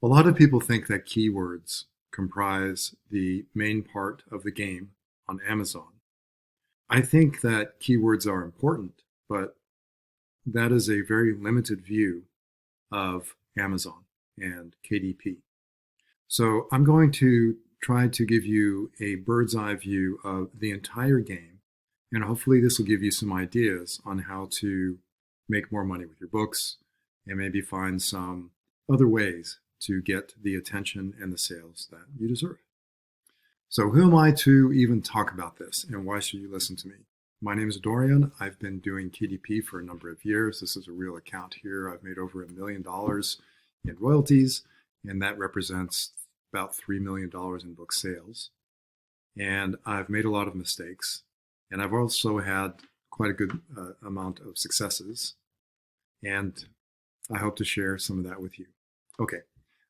A lot of people think that keywords comprise the main part of the game on Amazon. I think that keywords are important, but that is a very limited view of Amazon and KDP. So I'm going to try to give you a bird's eye view of the entire game, and hopefully this will give you some ideas on how to make more money with your books and maybe find some other ways to get the attention and the sales that you deserve. So who am I to even talk about this, and why should you listen to me? My name is Dorian. I've been doing KDP for a number of years. This is a real account here. I've made over $1 million in royalties, and that represents about $3 million in book sales. And I've made a lot of mistakes, and I've also had quite a good amount of successes, and I hope to share some of that with you. Okay,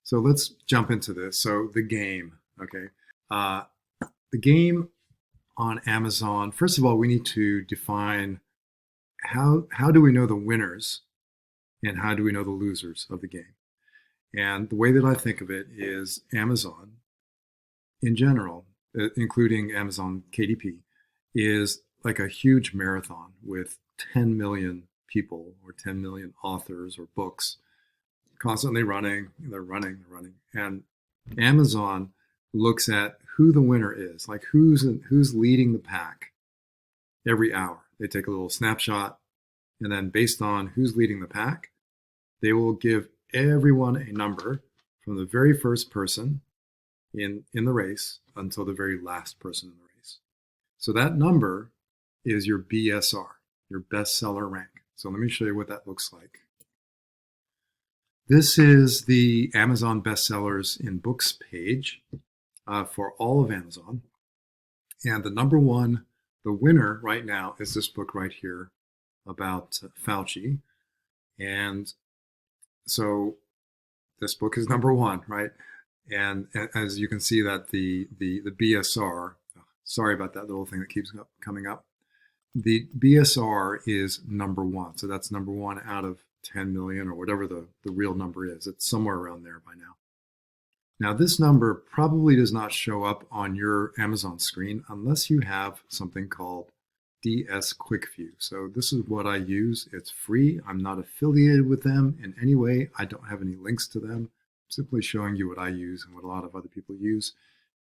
so let's jump into this. So the game, okay. The game on Amazon, first of all, we need to define how do we know the winners and how do we know the losers of the game. And the way that I think of it is Amazon in general, including Amazon KDP, is like a huge marathon with 10 million people or 10 million authors or books constantly running. They're running. And Amazon looks at who the winner is, like who's leading the pack every hour. They take a little snapshot, and then based on who's leading the pack, they will give everyone a number from the very first person in the race until the very last person in the race. So that number is your BSR, your bestseller rank. So let me show you what that looks like. This is the Amazon bestsellers in books page for all of Amazon. And the number one, the winner right now is this book right here about Fauci. And so this book is number one, right? And as you can see that the BSR, sorry about that little thing that keeps coming up. The BSR is number one. So that's number one out of 10 million or whatever the real number is. It's somewhere around there by now. Now, this number probably does not show up on your Amazon screen unless you have something called DS Quick View. So this is what I use. It's free. I'm not affiliated with them in any way. I don't have any links to them. I'm simply showing you what I use and what a lot of other people use.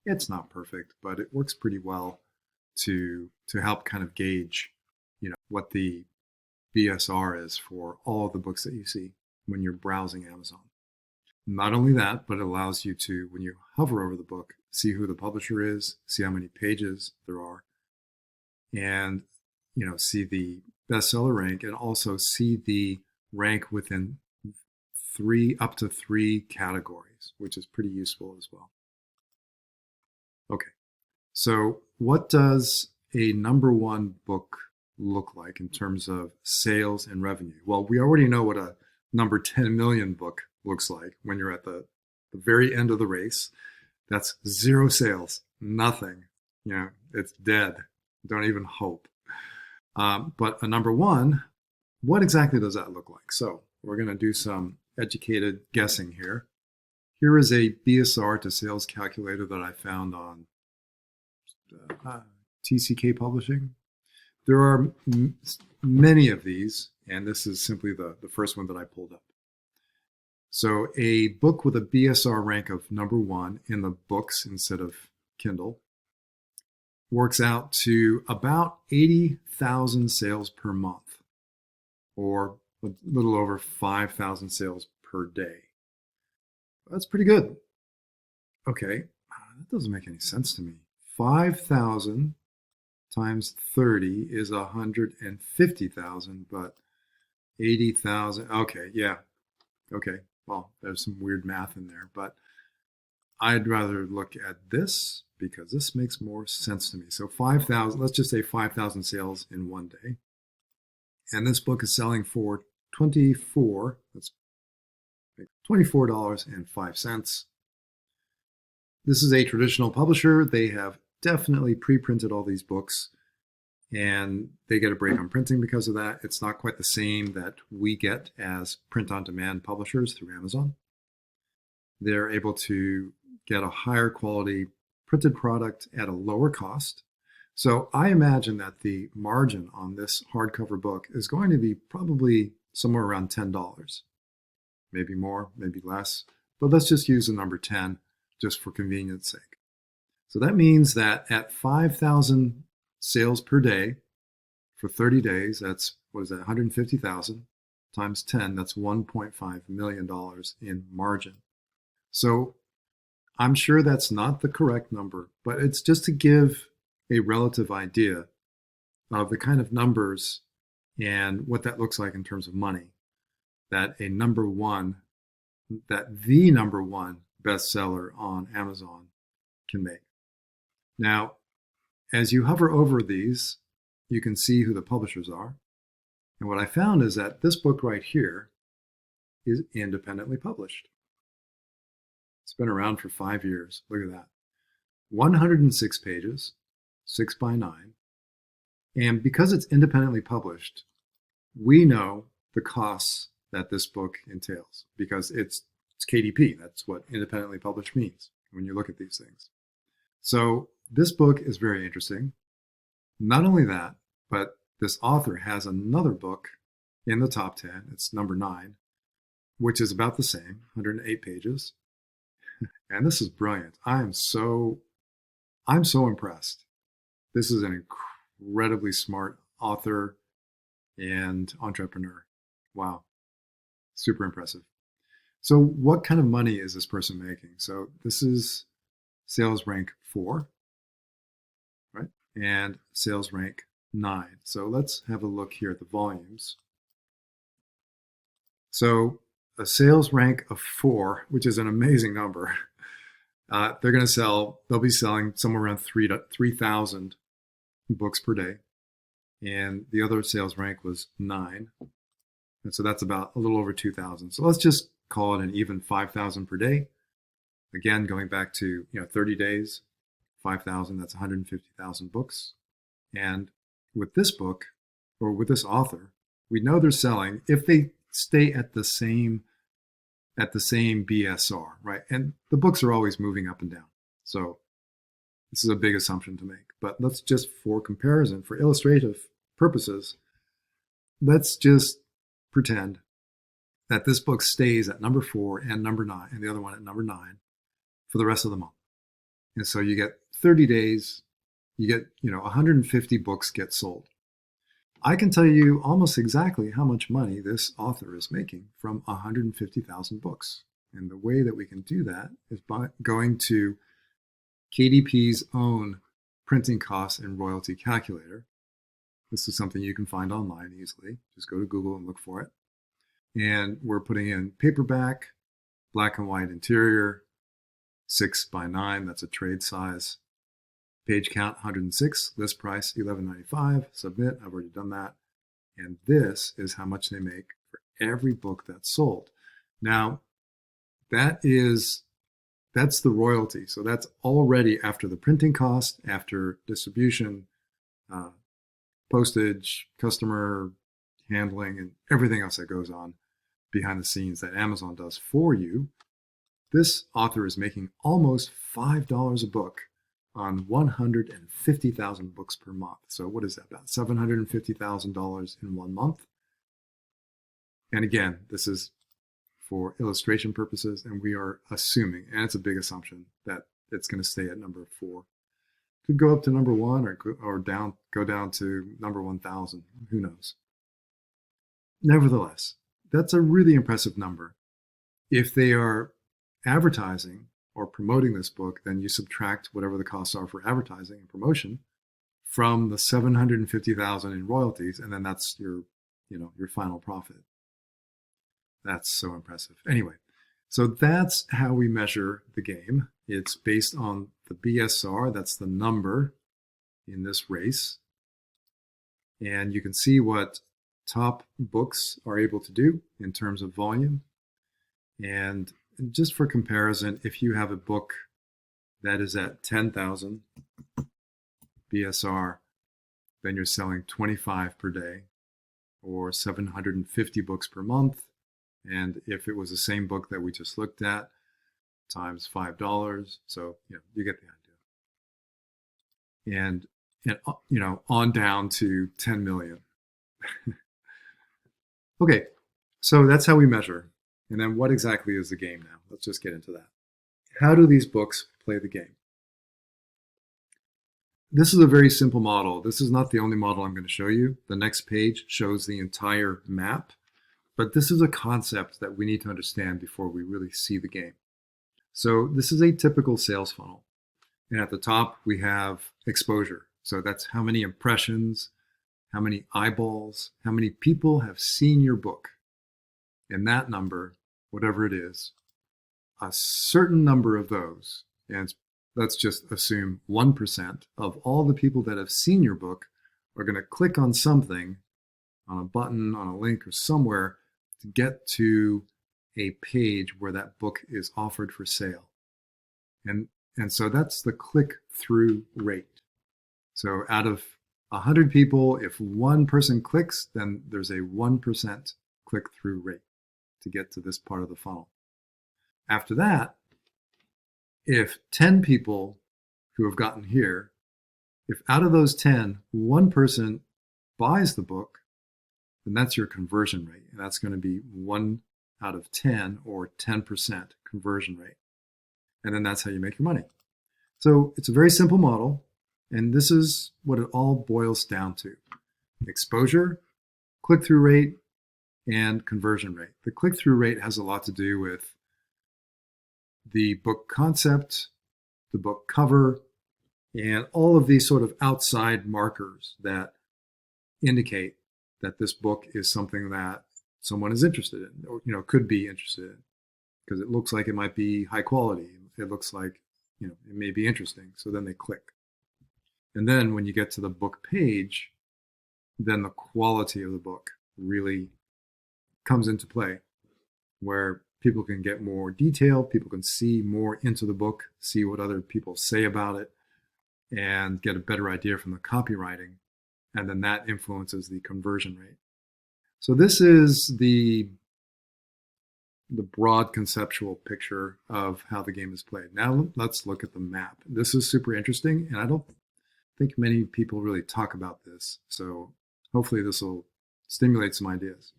It's not perfect, but it works pretty well to help kind of gauge, what the BSR is for all of the books that you see when you're browsing Amazon. Not only that, but it allows you to, when you hover over the book, see who the publisher is, see how many pages there are, and see the bestseller rank, and also see the rank within up to three categories, which is pretty useful as well. Okay, so what does a number one book look like in terms of sales and revenue? Well, we already know what a number 10 million book looks like when you're at the very end of the race. That's zero sales, nothing. It's dead. Don't even hope. But a number one, what exactly does that look like? So we're going to do some educated guessing here. Here is a BSR to sales calculator that I found on TCK Publishing. There are many of these, and this is simply the first one that I pulled up. So a book with a BSR rank of number one in the books instead of Kindle works out to about 80,000 sales per month, or a little over 5,000 sales per day. That's pretty good. Okay, that doesn't make any sense to me. 5,000 times 30 is 150,000, but 80,000. Okay, yeah. Okay, well, there's some weird math in there, but I'd rather look at this because this makes more sense to me. So 5,000, let's just say 5,000 sales in one day. And this book is selling for $24.05. This is a traditional publisher. They have definitely pre-printed all these books, and they get a break on printing because of that. It's not quite the same that we get as print-on-demand publishers through Amazon. they're able to get a higher quality printed product at a lower cost. So I imagine that the margin on this hardcover book is going to be probably somewhere around $10, maybe more, maybe less, but let's just use the number 10 just for convenience sake. So that means that at 5,000 sales per day for 30 days, that's, what is that, 150,000 times 10, that's $1.5 million in margin. So I'm sure that's not the correct number, but it's just to give a relative idea of the kind of numbers and what that looks like in terms of money that the number one bestseller on Amazon can make. Now, as you hover over these, you can see who the publishers are. And what I found is that this book right here is independently published. It's been around for 5 years. Look at that. 106 pages, 6 by 9. And because it's independently published, we know the costs that this book entails because it's KDP. That's what independently published means when you look at these things. So this book is very interesting. Not only that, but this author has another book in the top 10. It's number 9, which is about the same, 108 pages. And this is brilliant. I'm so impressed. This is an incredibly smart author and entrepreneur. Wow. Super impressive. So what kind of money is this person making? So this is sales rank 4, right? And sales rank 9. So let's have a look here at the volumes. So a sales rank of 4, which is an amazing number. They'll be selling somewhere around 3,000 books per day. And the other sales rank was 9. And so that's about a little over 2,000. So let's just call it an even 5,000 per day. Again, going back to 30 days, 5,000, that's 150,000 books. And with this book, or with this author, we know they're selling, if they stay at the same BSR, right? And the books are always moving up and down. So this is a big assumption to make. But let's just, for comparison, for illustrative purposes, let's just pretend that this book stays at number 4 and number 9, and the other one at number 9 for the rest of the month. And so you get 30 days, you get, 150 books get sold. I can tell you almost exactly how much money this author is making from 150,000 books. And the way that we can do that is by going to KDP's own printing costs and royalty calculator. This is something you can find online easily. Just go to Google and look for it. And we're putting in paperback, black and white interior, 6 by 9, that's a trade size. Page count 106, list price $11.95, submit, I've already done that. And this is how much they make for every book that's sold. Now, that's the royalty. So that's already after the printing cost, after distribution, postage, customer handling, and everything else that goes on behind the scenes that Amazon does for you. This author is making almost $5 a book on 150,000 books per month. So what is that, about $750,000 in 1 month? And again, this is for illustration purposes, and we are assuming, and it's a big assumption, that it's going to stay at number 4. Could go up to number 1 or go down to number 1,000. Who knows? Nevertheless, that's a really impressive number. If they are advertising or promoting this book, then you subtract whatever the costs are for advertising and promotion from the 750,000 in royalties, and then that's your final profit. That's so impressive. Anyway, so that's how we measure the game. It's based on the BSR, that's the number in this race. And you can see what top books are able to do in terms of volume. And just for comparison, if you have a book that is at 10,000 BSR, then you're selling 25 per day or 750 books per month. And if it was the same book that we just looked at, times $5. So, you get the idea. And on down to 10 million. Okay, so that's how we measure. And then what exactly is the game now? Let's just get into that. How do these books play the game? This is a very simple model. This is not the only model I'm going to show you. The next page shows the entire map, but this is a concept that we need to understand before we really see the game. So this is a typical sales funnel. And at the top, we have exposure. So that's how many impressions, how many eyeballs, how many people have seen your book. And that number, whatever it is, a certain number of those, and let's just assume 1% of all the people that have seen your book are going to click on something, on a button, on a link, or somewhere to get to a page where that book is offered for sale. And so that's the click-through rate. So out of 100 people, if one person clicks, then there's a 1% click-through rate to get to this part of the funnel. After that, if 10 people who have gotten here, if out of those 10, one person buys the book, then that's your conversion rate. And that's going to be 1 out of 10 or 10% conversion rate. And then that's how you make your money. So it's a very simple model. And this is what it all boils down to: exposure, click-through rate, and conversion rate. The click-through rate has a lot to do with the book concept, the book cover, and all of these sort of outside markers that indicate that this book is something that someone is interested in, or could be interested in, because it looks like it might be high quality. It looks like it may be interesting. So then they click. And then when you get to the book page, then the quality of the book really comes into play, where people can get more detail, people can see more into the book, see what other people say about it, and get a better idea from the copywriting. And then that influences the conversion rate. So this is the broad conceptual picture of how the game is played. Now let's look at the map. This is super interesting, and I don't think many people really talk about this. So hopefully this will stimulate some ideas.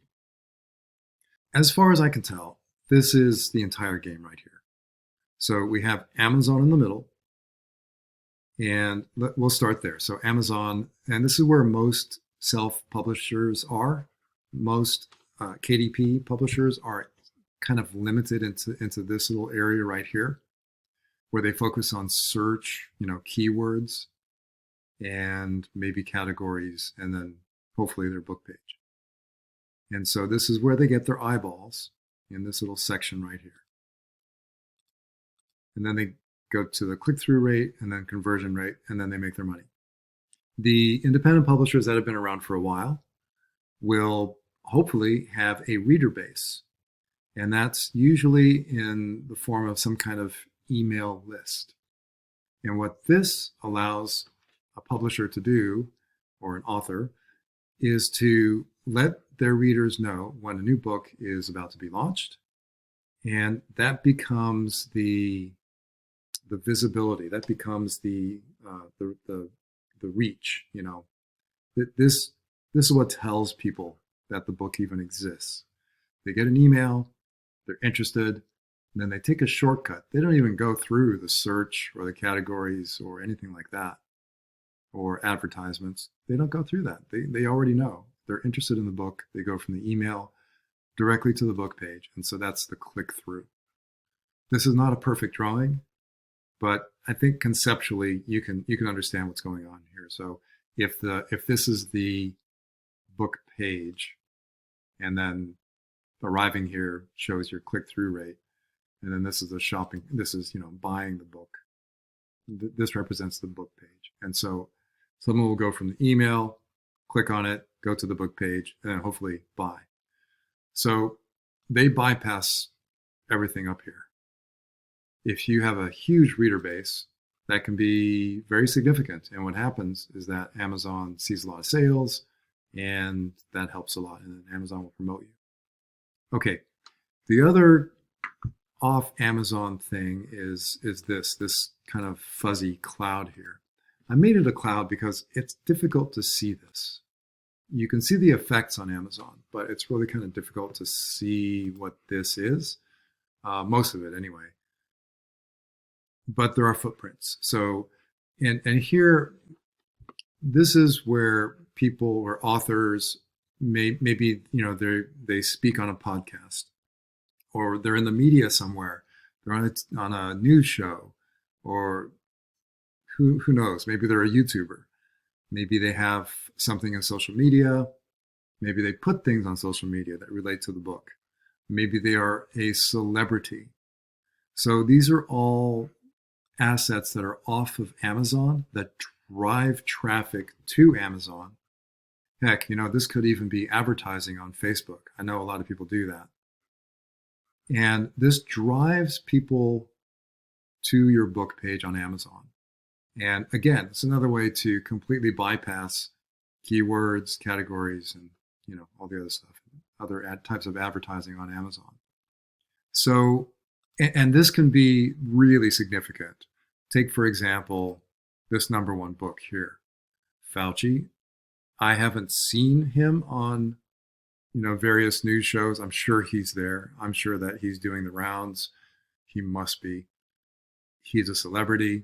As far as I can tell, this is the entire game right here. So we have Amazon in the middle, and we'll start there. So Amazon, and this is where most self-publishers are. Most KDP publishers are kind of limited into this little area right here, where they focus on search, keywords, and maybe categories, and then hopefully their book page. And so this is where they get their eyeballs, in this little section right here. And then they go to the click-through rate and then conversion rate, and then they make their money. The independent publishers that have been around for a while will hopefully have a reader base. And that's usually in the form of some kind of email list. And what this allows a publisher to do, or an author, is to let their readers know when a new book is about to be launched. And that becomes the visibility, that becomes the reach. This is what tells people that the book even exists. They get an email, they're interested, and then they take a shortcut. They don't even go through the search or the categories or anything like that, or advertisements. They don't go through that. They already know. They're interested in the book. They go from the email directly to the book page. And so that's the click-through. This is not a perfect drawing, but I think conceptually you can understand what's going on here. So if this is the book page, and then arriving here shows your click-through rate, and then this is buying the book. This represents the book page. And so someone will go from the email, click on it, go to the book page, and then hopefully buy. So they bypass everything up here. If you have a huge reader base, that can be very significant. And what happens is that Amazon sees a lot of sales, and that helps a lot. And then Amazon will promote you. Okay, the other off Amazon thing is this kind of fuzzy cloud here. I made it a cloud because it's difficult to see this. You can see the effects on Amazon, but it's really kind of difficult to see what this is. Most of it anyway. But there are footprints. So, and here, this is where people or authors maybe they speak on a podcast, or they're in the media somewhere. They're on a news show, or who knows? Maybe they're a YouTuber. Maybe they have something in social media. Maybe they put things on social media that relate to the book. Maybe they are a celebrity. So these are all assets that are off of Amazon that drive traffic to Amazon. Heck, this could even be advertising on Facebook. I know a lot of people do that. And this drives people to your book page on Amazon. And again, it's another way to completely bypass keywords, categories, and all the other stuff, other types of advertising on Amazon. So, and this can be really significant. Take, for example, this number one book here, Fauci. I haven't seen him on, various news shows. I'm sure he's there. I'm sure that he's doing the rounds. He must be. He's a celebrity.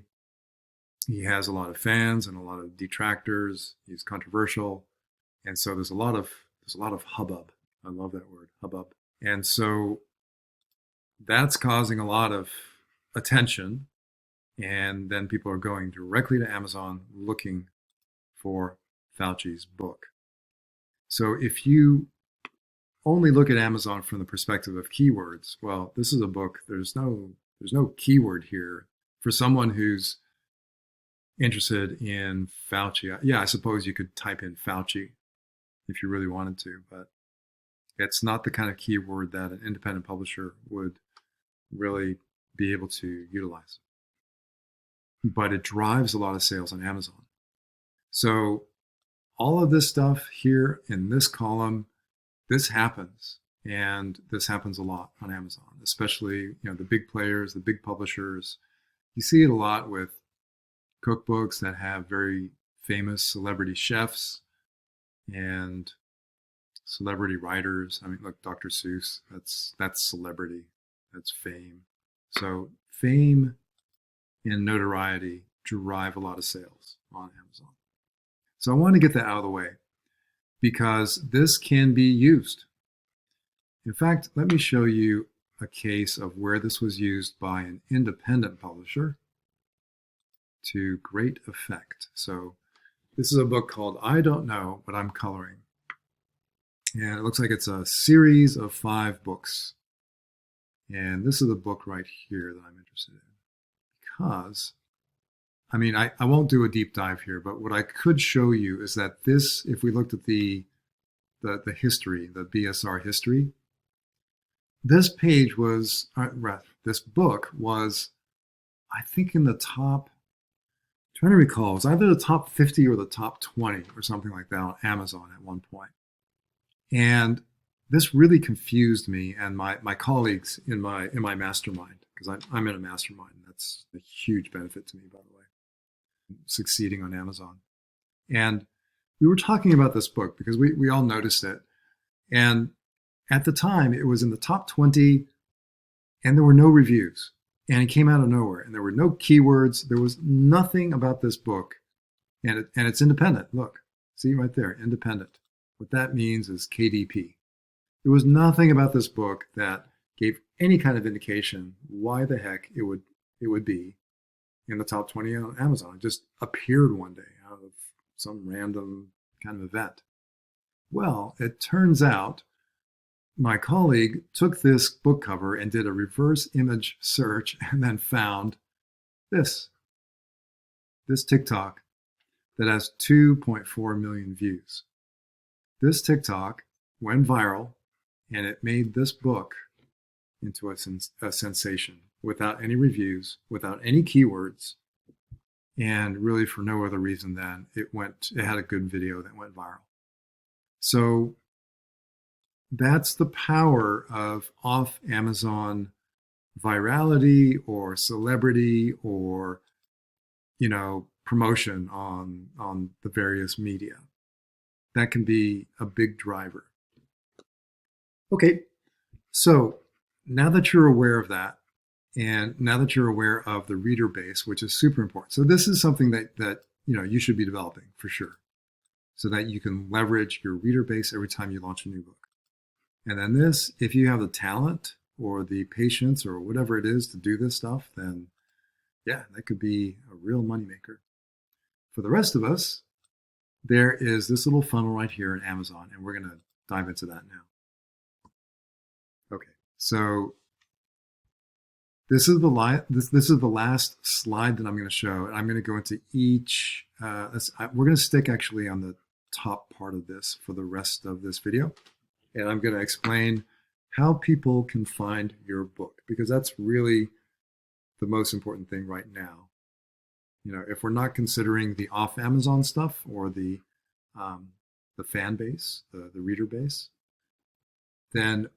He has a lot of fans and a lot of detractors. He's controversial. And so there's a lot of hubbub. I love that word, hubbub. And so that's causing a lot of attention. And then people are going directly to Amazon looking for Fauci's book. So if you only look at Amazon from the perspective of keywords, well, this is a book. There's no keyword here for someone who's interested in Fauci. Yeah, I suppose you could type in Fauci if you really wanted to, but it's not the kind of keyword that an independent publisher would really be able to utilize. But it drives a lot of sales on Amazon. So all of this stuff here in this column, this happens. And this happens a lot on Amazon, especially, the big players, the big publishers. You see it a lot with cookbooks that have very famous celebrity chefs and celebrity writers. I mean, look, Dr. Seuss, that's celebrity, that's fame. So fame and notoriety drive a lot of sales on Amazon. So I want to get that out of the way because this can be used. In fact, let me show you a case of where this was used by an independent publisher to great effect. So this is a book called I Don't Know What I'm Coloring. And it looks like it's a series of 5 books. And this is the book right here that I'm interested in. Because, I won't do a deep dive here, but what I could show you is that this, if we looked at the history, the BSR history, this page was, this book was, I think in the top, I'm trying to recall, it was either the top 50 or the top 20 or something like that on Amazon at one point. And this really confused me and my colleagues in my mastermind, because I'm in a mastermind. That's a huge benefit to me, by the way, succeeding on Amazon. And we were talking about this book because we all noticed it. And at the time, it was in the top 20, and there were no reviews. And it came out of nowhere, and there were no keywords. There was nothing about this book, and it's independent. Look, see right there, independent. What that means is KDP. There was nothing about this book that gave any kind of indication why the heck it would be in the top 20 on Amazon. It just appeared one day out of some random kind of event. Well, it turns out my colleague took this book cover and did a reverse image search and then found this TikTok that has 2.4 million views. This TikTok went viral, and it made this book into a sensation without any reviews, without any keywords, and really for no other reason than it had a good video that went viral. So that's the power of off Amazon virality or celebrity or, promotion on the various media. That can be a big driver. Okay, so now that you're aware of that, and now that you're aware of the reader base, which is super important. So this is something that you should be developing for sure, so that you can leverage your reader base every time you launch a new book. And then this, if you have the talent or the patience or whatever it is to do this stuff, then yeah, that could be a real moneymaker. For the rest of us, there is this little funnel right here in Amazon, and we're going to dive into that now. Okay, so this is the last slide that I'm going to show, and I'm going to go into each. We're going to stick actually on the top part of this for the rest of this video, and I'm going to explain how people can find your book, because that's really the most important thing right now. If we're not considering the off Amazon stuff or the fan base, the reader base, then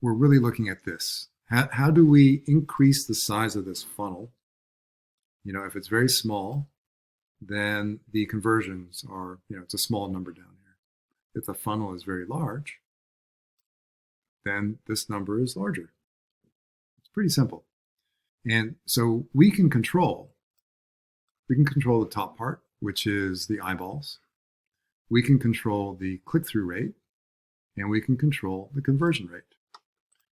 we're really looking at this. How do we increase the size of this funnel? If it's very small, then the conversions are, it's a small number down here. If the funnel is very large, then this number is larger. It's pretty simple. And so we can control the top part, which is the eyeballs. We can control the click-through rate, and we can control the conversion rate.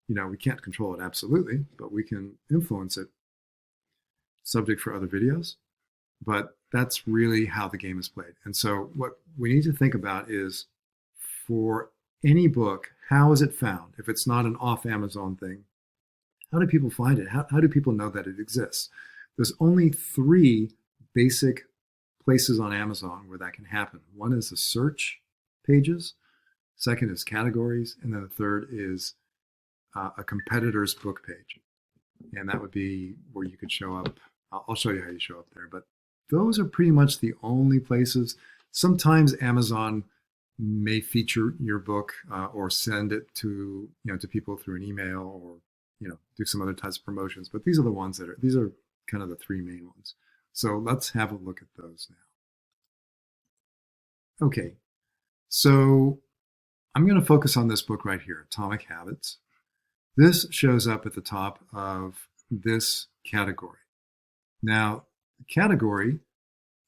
We can't control it absolutely, but we can influence it. Subject for other videos, but that's really how the game is played. And so what we need to think about is, for any book, how is it found? If it's not an off Amazon thing, how do people find it? How do people know that it exists? There's only 3 basic places on Amazon where that can happen. One is the search pages, second is categories, and then the third is a competitor's book page. And that would be where you could show up. I'll show you how you show up there, but those are pretty much the only places. Sometimes Amazon may feature your book or send it to people through an email, or do some other types of promotions, but these are the ones these are kind of the 3 main ones. So let's have a look at those now. Okay, so I'm going to focus on this book right here, Atomic Habits. This shows up at the top of this category. Now, the category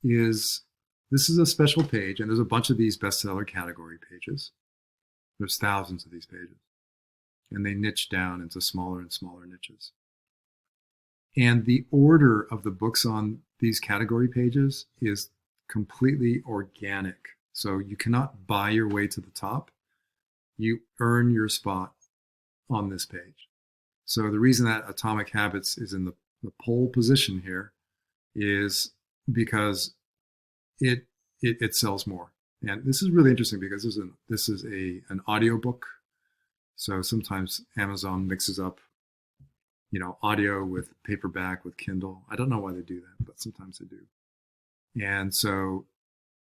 this is a special page, and there's a bunch of these bestseller category pages. There's thousands of these pages, and they niche down into smaller and smaller niches. And the order of the books on these category pages is completely organic. So you cannot buy your way to the top. You earn your spot on this page. So the reason that Atomic Habits is in the pole position here is because it sells more. And this is really interesting because this is an audiobook. So sometimes Amazon mixes up audio with paperback with Kindle. I don't know why they do that, but sometimes they do. And so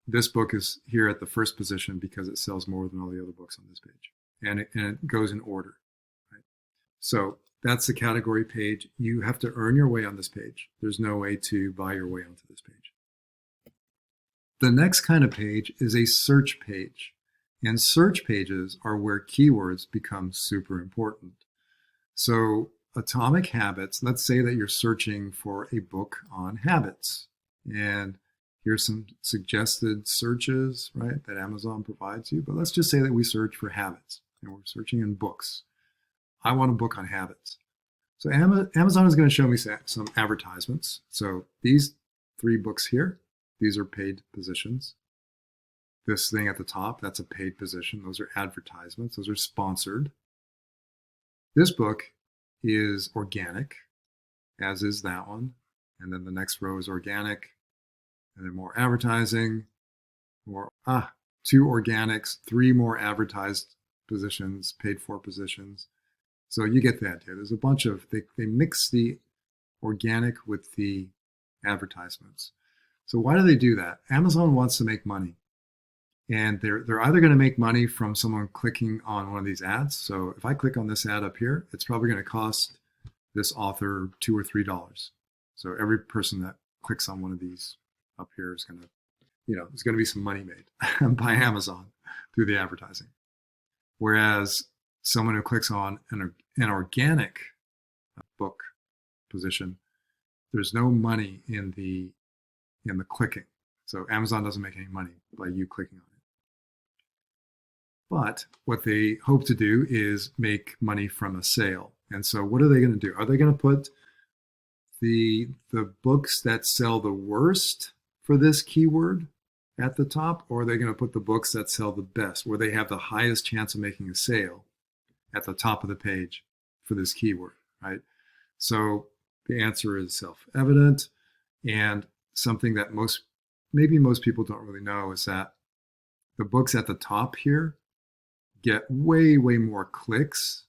this book is here at the first position because it sells more than all the other books on this page. And it goes in order. Right? So that's the category page. You have to earn your way on this page. There's no way to buy your way onto this page. The next kind of page is a search page. And search pages are where keywords become super important. So Atomic Habits, let's say that you're searching for a book on habits. And here's some suggested searches, right, that Amazon provides you. But let's just say that we search for habits, and we're searching in books. I want a book on habits. So Amazon is going to show me some advertisements. So these 3 books here, these are paid positions. This thing at the top, that's a paid position. Those are advertisements. Those are sponsored. This book is organic, as is that one. And then the next row is organic. And then more advertising. 2 organics, 3 more advertised positions, paid for positions. So you get the idea. There's a bunch of, they mix the organic with the advertisements. So why do they do that? Amazon wants to make money. And they're either going to make money from someone clicking on one of these ads. So if I click on this ad up here, it's probably going to cost this author $2 or $3. So every person that clicks on one of these up here is going to, there's going to be some money made by Amazon through the advertising. Whereas someone who clicks on an organic book position, there's no money in the clicking. So Amazon doesn't make any money by you clicking on it. But what they hope to do is make money from a sale. And so what are they going to do? Are they going to put the books that sell the worst for this keyword at the top, or are they going to put the books that sell the best, where they have the highest chance of making a sale at the top of the page for this keyword, right? So the answer is self-evident, and something that maybe most people don't really know is that the books at the top here get way, way more clicks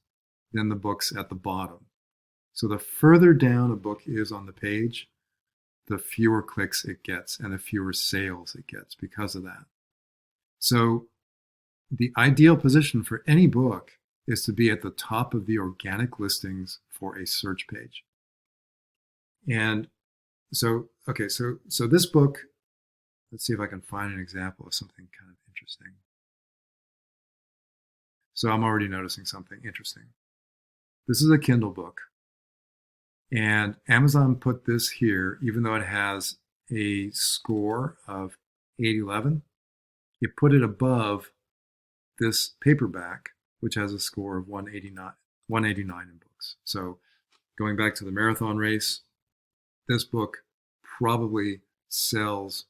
than the books at the bottom. So the further down a book is on the page, the fewer clicks it gets and the fewer sales it gets because of that. So the ideal position for any book is to be at the top of the organic listings for a search page. And so, okay, so this book, let's see if I can find an example of something kind of interesting. So I'm already noticing something interesting. This is a Kindle book. And Amazon put this here, even though it has a score of 811, it put it above this paperback, which has a score of 189 in books. So going back to the marathon race, this book probably sells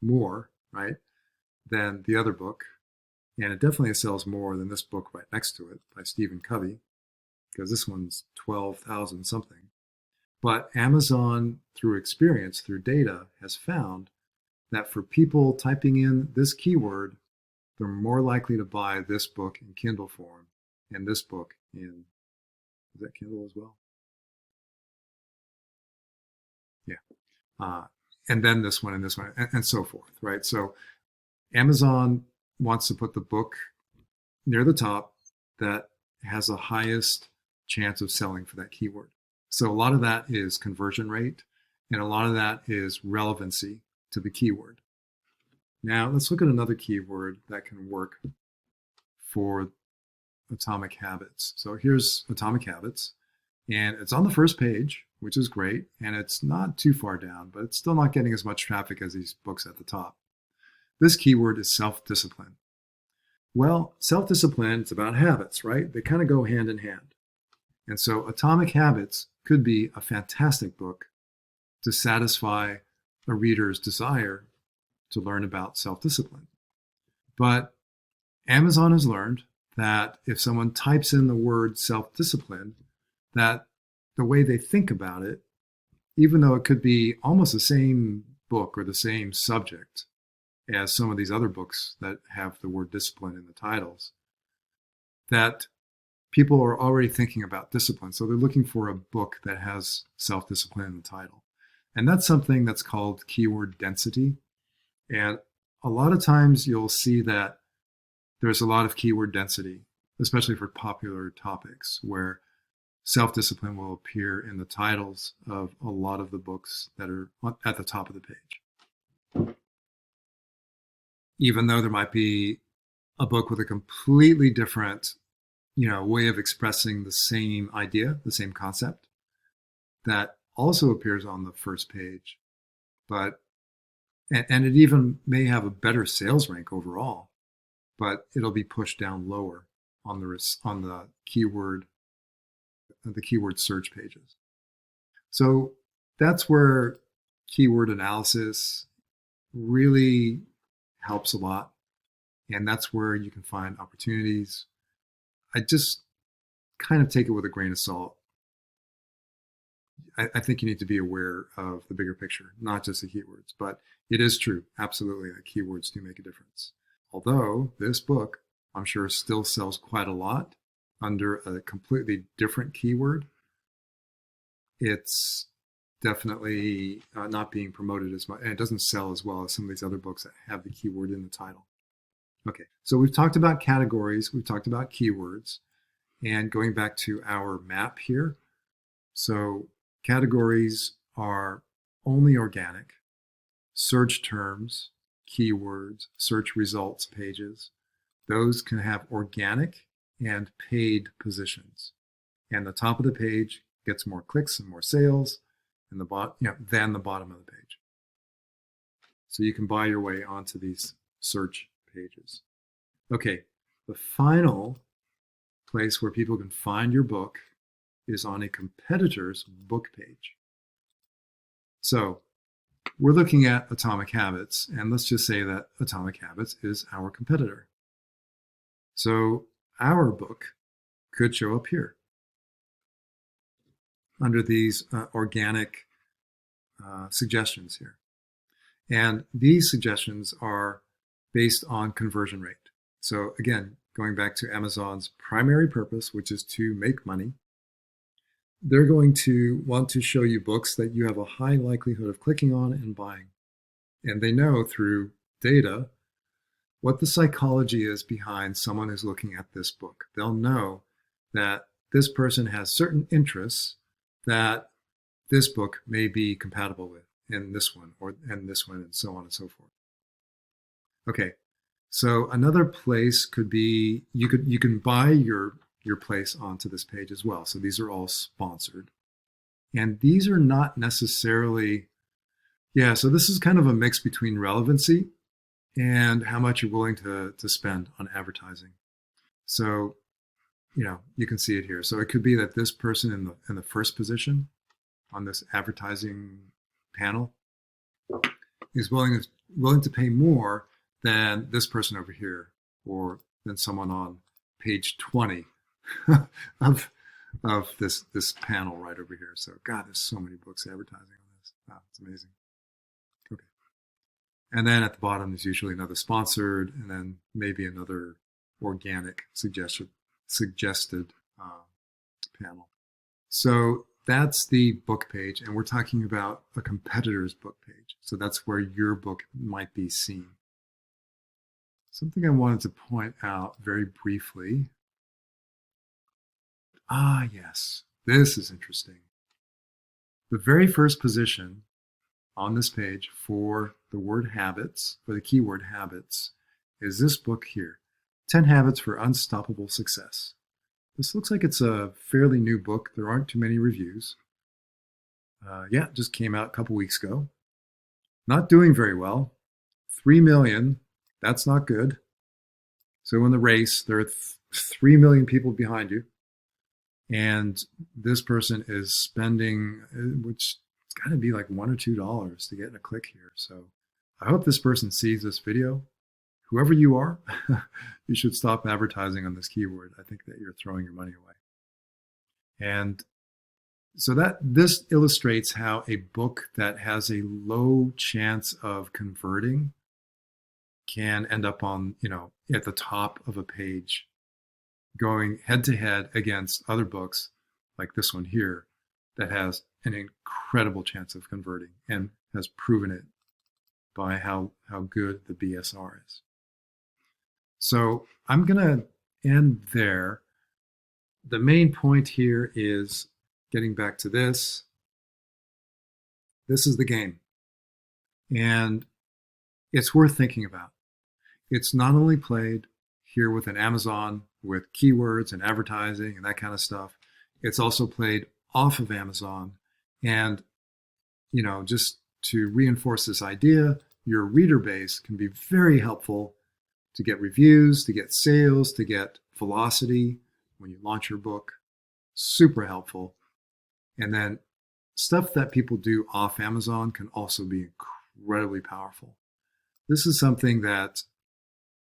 more, right, than the other book. And it definitely sells more than this book right next to it by Stephen Covey, because this one's 12,000 something. But Amazon, through experience, through data, has found that for people typing in this keyword, they're more likely to buy this book in Kindle form and this book in, is that Kindle as well? Yeah. And then this one and this one and so forth, right? So Amazon wants to put the book near the top that has the highest chance of selling for that keyword. So a lot of that is conversion rate, and a lot of that is relevancy to the keyword. Now let's look at another keyword that can work for atomic habits. So here's atomic habits, and it's on the first page, which is great, and it's not too far down, but it's still not getting as much traffic as these books at the top. This keyword is self-discipline. Well, self-discipline, it's about habits, right? They kind of go hand in hand. And so Atomic Habits could be a fantastic book to satisfy a reader's desire to learn about self-discipline. But Amazon has learned that if someone types in the word self-discipline, that the way they think about it, even though it could be almost the same book or the same subject as some of these other books that have the word discipline in the titles, that people are already thinking about discipline. So they're looking for a book that has self-discipline in the title. And that's something that's called keyword density. And a lot of times you'll see that there's a lot of keyword density, especially for popular topics, where self-discipline will appear in the titles of a lot of the books that are at the top of the page. Even though there might be a book with a completely different, way of expressing the same idea, the same concept, that also appears on the first page, and it even may have a better sales rank overall, but it'll be pushed down lower on the keyword search pages. So that's where keyword analysis really helps a lot, and that's where you can find opportunities. I just kind of take it with a grain of salt. I think you need to be aware of the bigger picture, not just the keywords, but it is true, absolutely, that keywords do make a difference. Although this book, I'm sure, still sells quite a lot under a completely different keyword, it's definitely not being promoted as much, and it doesn't sell as well as some of these other books that have the keyword in the title. Okay, so we've talked about categories, we've talked about keywords, and going back to our map here, So categories are only organic, search terms, keywords, search results pages. Those can have organic and paid positions. And the top of the page gets more clicks and more sales and than the bottom of the page. So you can buy your way onto these search pages. Okay, the final place where people can find your book is on a competitor's book page. So we're looking at Atomic Habits, and let's just say that Atomic Habits is our competitor. So our book could show up here under these organic suggestions here. And these suggestions are based on conversion rate. So again, going back to Amazon's primary purpose, which is to make money, they're going to want to show you books that you have a high likelihood of clicking on and buying. And they know through data what the psychology is behind someone who's looking at this book. They'll know that this person has certain interests that this book may be compatible with, and this one, and this one, and so on and so forth. Okay, so another place could be you can buy your place onto this page as well. So these are all sponsored, and these are not necessarily, yeah. So this is kind of a mix between relevancy and how much you're willing to spend on advertising. So, you can see it here. So it could be that this person in the first position on this advertising panel is willing to pay more than this person over here, or than someone on page 20 of this panel right over here. So God, there's so many books advertising on this. Wow, it's amazing. Okay. And then at the bottom, there's usually another sponsored, and then maybe another organic suggested panel. So that's the book page, and we're talking about a competitor's book page. So that's where your book might be seen. Something I wanted to point out very briefly. Yes, this is interesting. The very first position on this page for the word habits, for the keyword habits, is this book here, 10 Habits for Unstoppable Success. This looks like it's a fairly new book. There aren't too many reviews. Yeah, it just came out a couple weeks ago. Not doing very well. 3 million, that's not good. So in the race, there are 3 million people behind you. And this person is spending, which it's got to be like $1 or $2 to get a click here. So I hope this person sees this video. Whoever you are, you should stop advertising on this keyword. I think that you're throwing your money away. And so this illustrates how a book that has a low chance of converting can end up on, at the top of a page, going head to head against other books like this one here that has an incredible chance of converting and has proven it by how good the BSR is. So I'm going to end there. The main point here is getting back to this. This is the game. And it's worth thinking about. It's not only played here with an Amazon with keywords and advertising and that kind of stuff. It's also played off of Amazon. And, just to reinforce this idea, your reader base can be very helpful to get reviews, to get sales, to get velocity when you launch your book. Super helpful. And then stuff that people do off Amazon can also be incredibly powerful. This is something that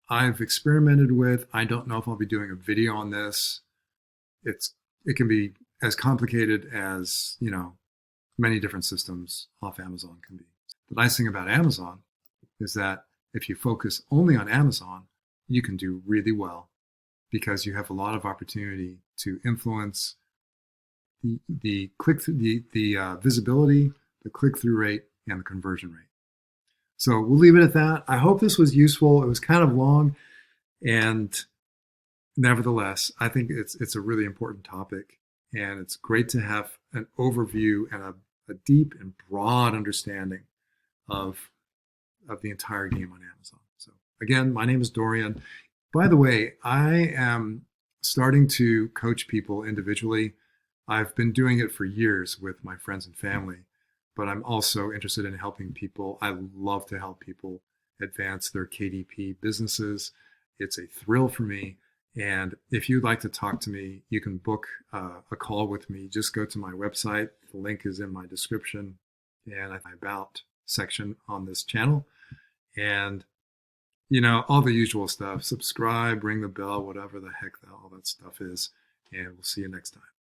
I've experimented with. I don't know if I'll be doing a video on this. It can be as complicated as, many different systems off Amazon can be. The nice thing about Amazon is that if you focus only on Amazon, you can do really well because you have a lot of opportunity to influence the visibility, the click-through rate, and the conversion rate. So we'll leave it at that. I hope this was useful. It was kind of long, and nevertheless, I think it's a really important topic, and it's great to have an overview and a deep and broad understanding of the entire game on Amazon. So again, my name is Dorian. By the way, I am starting to coach people individually. I've been doing it for years with my friends and family, but I'm also interested in helping people. I love to help people advance their KDP businesses. It's a thrill for me. And if you'd like to talk to me, you can book a call with me. Just go to my website. The link is in my description and my about section on this channel. And, all the usual stuff. Subscribe, ring the bell, whatever the heck all that stuff is. And we'll see you next time.